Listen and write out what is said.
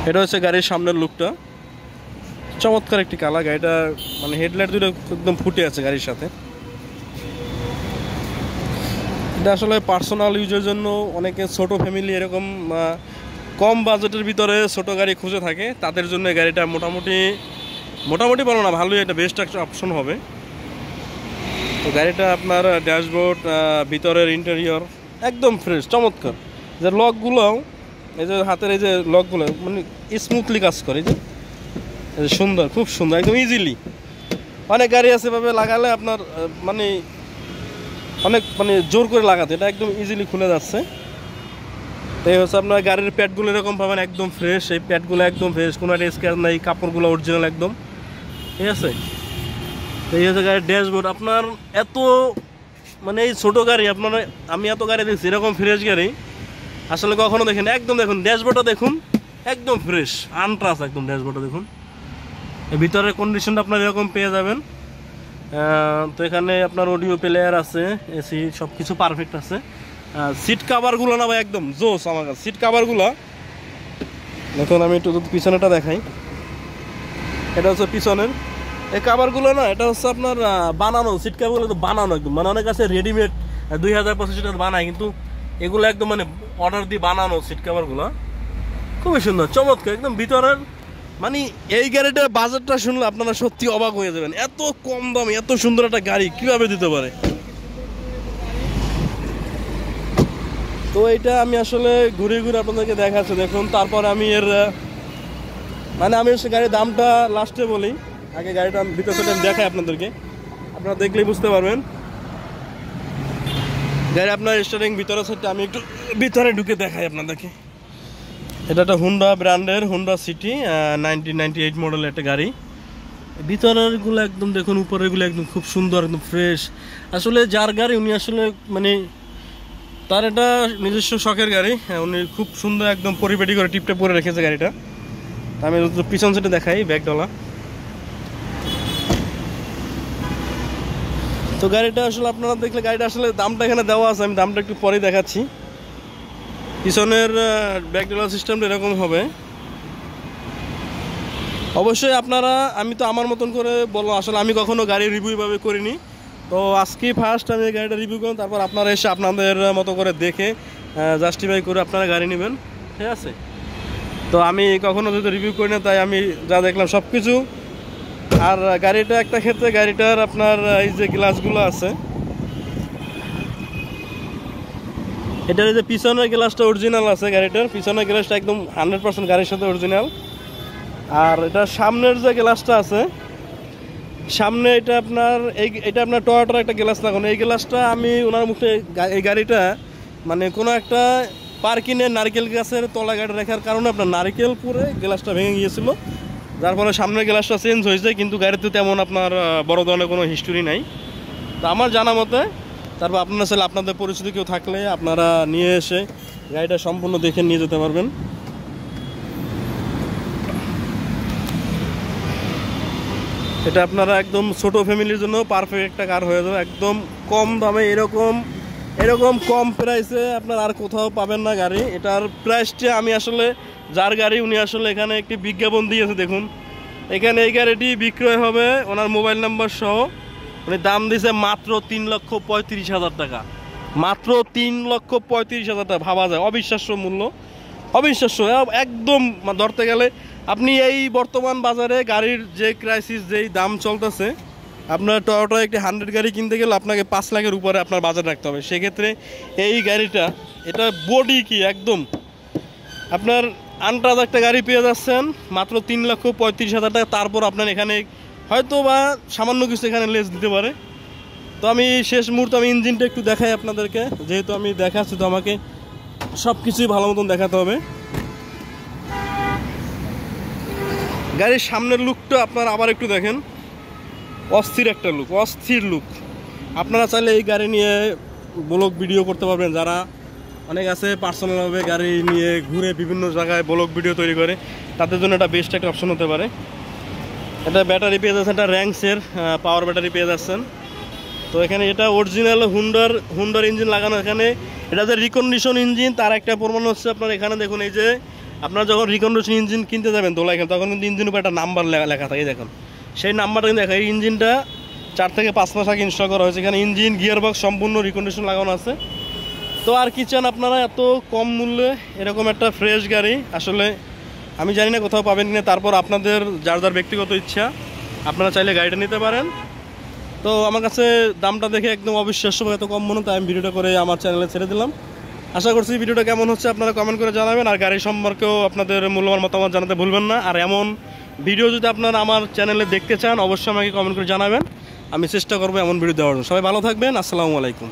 এটা হচ্ছে গাড়ির সামনের লুকটা, চমৎকার একটি কালার। গাড়িটা মানে হেডলাইট দুটো একদম ফুটে আছে গাড়ির সাথে। এটা আসলে পার্সোনাল ইউজের জন্য অনেকে ছোট ফ্যামিলি এরকম কম বাজেটের ভিতরে ছোট গাড়ি খুঁজে থাকে, তাদের জন্য গাড়িটা মোটামুটি বলো না, ভালোই একটা বেস্ট একটা অপশন হবে। তো গাড়িটা আপনার ড্যাশবোর্ড, ভিতরের ইন্টেরিয়র একদম ফ্রেশ, চমৎকার। যে লকগুলোও, এই যে হাতের এই যে লকগুলো মানে স্মুথলি কাজ করে, যে সুন্দর, খুব সুন্দর, একদম ইজিলি। অনেক গাড়ি আছে এভাবে লাগালে আপনার অনেক জোর করে লাগাতে, এটা একদম ইজিলি খুলে যাচ্ছে। তো এই হচ্ছে আপনার গাড়ির প্যাডগুলো এরকম পাবেন একদম ফ্রেশ, এই প্যাডগুলো একদম ফ্রেশ, কোনো একটা স্ক্র্যাচ নেই, কাপড়গুলো অরিজিনাল একদম, ঠিক আছে। তো এই হচ্ছে গাড়ির ড্যাশবোর্ড। আপনার এত এই ছোটো গাড়ি আমি এত গাড়ি দেখছি এরকম ফ্রেশ গাড়ি আসলে কখনো দেখেন। একদম দেখুন ড্যাশবোর্ডটা, দেখুন একদম ফ্রেশ, আনট্রাস একদম ড্যাশবোর্ডটা দেখুন। ভিতরের কন্ডিশনটা আপনার এরকম পেয়ে যাবেন। তো এখানে আপনার অডিও প্লেয়ার আছে, এসি সব কিছু পারফেক্ট আছে। সিট কাভারগুলো না ভাই একদম জোস আমার কাছে। সিট কাভারগুলো দেখুন, আমি একটু যদি পিছনেটা দেখাই, এটা হচ্ছে পিছনের এই কাভারগুলো না, এটা হচ্ছে আপনার বানানো সিট কাভারগুলো, তো বানানো একদম অনেক আছে রেডিমেড 2025 বানায়, কিন্তু এগুলো একদম অর্ডার দিয়ে বানানো সিট কাভারগুলো, খুবই সুন্দর, চমৎকার একদম ভিতরের। এই গাড়িটার বাজেটটা শুনলে আপনারা সত্যি অবাক হয়ে যাবেন, এত কম দামে এত সুন্দর একটা গাড়ি কিভাবে দিতে পারে। তো এইটা আমি আসলে ঘুরে ঘুরে আপনাদেরকে দেখাচ্ছি দেখুন। তারপর আমি আমি গাড়ির দামটা লাস্টে বলি, আগে গাড়িটা ভিতর থেকে দেখাই আপনাদেরকে, আপনারা দেখলেই বুঝতে পারবেন। গাড়ি আপনার স্টারিং ভিতরে সেটটা আমি একটু ভিতরে ঢুকে দেখাই আপনাদেরকে। এটা একটা হুন্ডা ব্র্যান্ডের হুন্ডা সিটি 1998 মডেলের একটা গাড়ি। ভিতরেরগুলো একদম দেখুন, উপরেরগুলো একদম খুব সুন্দর, একদম ফ্রেশ। আসলে যার গাড়ি উনি আসলে তার এটা নিজস্ব শখের গাড়ি, উনি খুব সুন্দর একদম পরিপাটি করে টিপটা পরে রেখেছে গাড়িটা। আমি পিছন সাইডে দেখাই ব্যাগডলা। তো গাড়িটা আসলে আপনারা দেখলে, গাড়িটা আসলে দামটা এখানে দেওয়া আছে, আমি দামটা একটু পরে দেখাচ্ছি। পিছনের ব্যাকডলা সিস্টেমটা এরকম হবে। অবশ্যই আপনারা, আমি তো আমার মতন করে বলবো, আসলে আমি কখনো গাড়ি রিভিউ ভাবে করিনি, তো আজকেই ফার্স্ট আমি গাড়িটা রিভিউ করুন, তারপর আপনারা এসে আপনাদের মতো করে দেখে জাস্টিফাই করে আপনারা গাড়ি নেবেন, ঠিক আছে। তো আমি কখনো যদি রিভিউ করি না, তাই আমি যা দেখলাম সব কিছু। আর গাড়িটা একটা ক্ষেত্রে, গাড়িটার আপনার এই যে গ্লাসগুলো আছে, এটার যে পিছনের গ্লাসটা অরিজিনাল আছে, গাড়িটার পিছনের গ্লাসটা একদম 100% গাড়ির সাথে অরিজিনাল। আর এটা সামনের যে গ্লাসটা আছে, সামনে এটা আপনার টয়োটার একটা গ্লাস লাগানো। এই গ্লাসটা আমি ওনার মুখে, এই গাড়িটা কোনো একটা পার্কিংয়ে নারকেল গাছের তলা গাড়ি রাখার কারণে আপনার নারকেল পুরে গ্লাসটা ভেঙে গিয়েছিল, যার ফলে সামনের গ্লাসটা চেঞ্জ হয়েছে, কিন্তু গাড়িতে তেমন আপনার বড় ধরনের কোনো হিস্টোরি নাই। তো আমার জানা মতে, তারপর আপনারা চাইলে আপনাদের পরিচিত কেউ থাকলে আপনারা নিয়ে এসে গাড়িটা সম্পূর্ণ দেখে নিয়ে যেতে পারবেন। এটা আপনারা একদম ছোট ফ্যামিলির জন্য পারফেক্ট একটা কার হয়ে যাবে, একদম কম দামে। এরকম কম প্রাইসে আপনার আর কোথাও পাবেন না গাড়ি। এটার প্রাইসটা আমি আসলে, যার গাড়ি উনি আসলে এখানে একটি বিজ্ঞাপন দিয়েছে দেখুন, এখানে এই গাড়িটি বিক্রয় হবে ওনার মোবাইল নাম্বার সহ। উনি দাম দিয়েছে মাত্র 3,35,000 টাকা, মাত্র 3,35,000 টাকা। ভাবা যায়, অবিশ্বাস্য মূল্য, অবিশ্বাস্য একদম। ধরতে গেলে আপনি এই বর্তমান বাজারে গাড়ির যে ক্রাইসিস, যেই দাম চলতেছে, আপনার টয়োটা একটি 100 গাড়ি কিনতে গেলে আপনাকে 5 লাখের উপরে আপনার বাজার রাখতে হবে। সেক্ষেত্রে এই গাড়িটা, এটা বডি কি একদম আপনার আনট্রাজ একটা গাড়ি পেয়ে যাচ্ছেন মাত্র 3,35,000 টাকা। তারপর আপনার এখানে হয়তো বা সামান্য কিছু এখানে লেস দিতে পারে। তো আমি শেষ মুহূর্তে আমি ইঞ্জিনটা একটু দেখাই আপনাদেরকে, যেহেতু আমি দেখাচ্ছি, তো আমাকে সব কিছুই ভালো মতন দেখাতে হবে। গাড়ির সামনের লুকটা আপনারা আবার একটু দেখেন, অস্থির একটা লুক, অস্থির লুক। আপনারা চাইলে এই গাড়ি নিয়ে ব্লগ ভিডিও করতে পারবেন। যারা অনেক আছে পার্সোনালভাবে গাড়ি নিয়ে ঘুরে বিভিন্ন জায়গায় ব্লগ ভিডিও তৈরি করে, তাদের জন্য এটা বেস্ট একটা অপশন হতে পারে। এটা ব্যাটারি পেয়ে যাচ্ছেন, এটা র্যাঙ্কসের পাওয়ার ব্যাটারি পেয়ে যাচ্ছেন। তো এখানে এটা অরিজিনাল হুন্ডার ইঞ্জিন লাগানো। এখানে এটা যে রিকন্ডিশন ইঞ্জিন, তার একটা প্রমাণ হচ্ছে আপনার এখানে দেখুন, এই যে আপনারা যখন রিকন্ডিশন ইঞ্জিন কিনতে যাবেন দোলাই খেলে, তখন কিন্তু ইঞ্জিনের উপর একটা নাম্বার লেখা থাকে, দেখুন সেই নাম্বারটা কিন্তু দেখা, এই ইঞ্জিনটা 4 থেকে 5 মাস আগে ইনস্টল করা হয়েছে। এখানে ইঞ্জিন গিয়ার বক্স সম্পূর্ণ রিকন্ডিশন লাগানো আছে। তো আর কি চান আপনারা, এত কম মূল্যে এরকম একটা ফ্রেশ গাড়ি আসলে আমি জানি না কোথাও পাবেন কিনা। তারপর আপনাদের যার যার ব্যক্তিগত ইচ্ছা, আপনারা চাইলে গাড়িটা নিতে পারেন। তো আমার কাছে দামটা দেখে একদম অবিশ্বাস্য, এত কম মনে, তাই আমি ভিডিওটা করে আমার চ্যানেলে ছেড়ে দিলাম। আশা করছি ভিডিওটা কেমন হচ্ছে আপনারা কমেন্ট করে জানাবেন, আর গাড়ি সম্পর্কেও আপনাদের মূল্যবান মতামত জানাতে ভুলবেন না। আর এমন ভিডিও যদি আপনারা আমার চ্যানেলে দেখতে চান, অবশ্যই আমাকে কমেন্ট করে জানাবেন, আমি চেষ্টা করবো এমন ভিডিও দেওয়ার জন্য। সবাই ভালো থাকবেন, আসসালামু আলাইকুম।